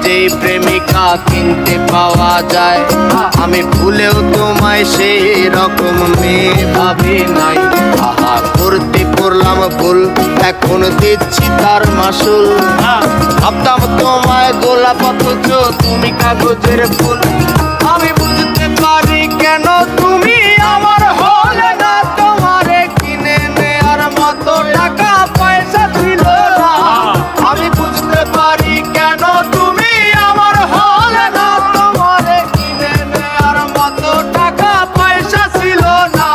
যেই প্রেমিকা কিনতে পাওয়া যায়, আমি ভুলেও তোমায় সেই রকম মেয়ে ভাবি নাই। আহা করতে করলাম ভুল, এখন দিচ্ছি তার মাসুল। ভাবতাম তোমায় গোলাপ অথচ তুমি কাগজের ফুল। আমি বুঝতে পারি কেন তুমি আমার হলে না, তোমারে কিনে নেয়ার মতো টাকা পয়সা ছিল না। আমি বুঝতে পারি কেন তুমি আমার হলে না, তোমারে কিনে নেয়ার মতো টাকা পয়সা ছিল না।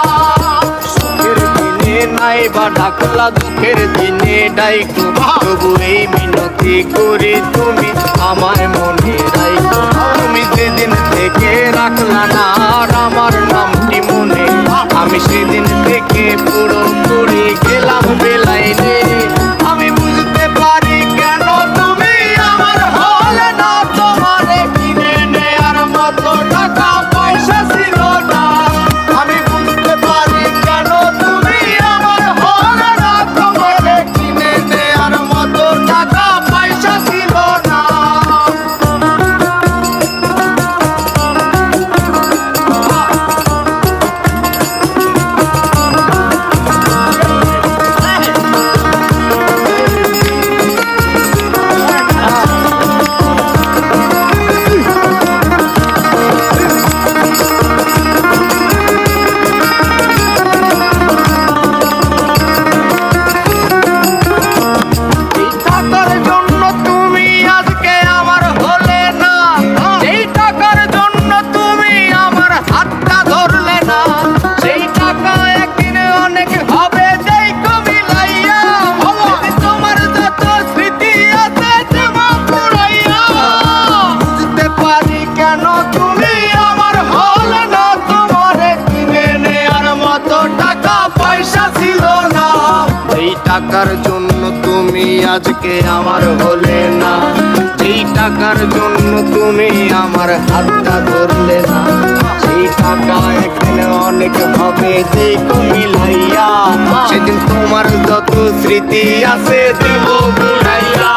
সুখের দিনে নাই বা ডাকলা, দুঃখের দিনে ডাইকো, তবু এই মিনতি করি তুমি আমায় মনে রাইকো। তুমি যেদিন থেকে রাখলা না আর আমার নামটি মনে, আমি সেদিন থেকে পুরোপুরি গেলাম বেলাইনে। আমি বুঝতে পারি কেন তুমি আমার হলে না, তোমারে কিনে নেয়ার মতো টাকা পয়সা ছিল না। আমি বুঝতে পারি কেন তুমি আমার হলে না, তোমারে কিনে নেয়ার মতো টাকা পয়সা ছিল না। টাকার জন্য তুমি আজকে আমার হলে না, যেই টাকার জন্য তুমি আমার হাতটা ধরলে না। সেই টাকা এখানে অনেক হবে যেই মিলাইয়া, সেদিন তোমার যত স্মৃতি আছে দেব বুড়াইয়া।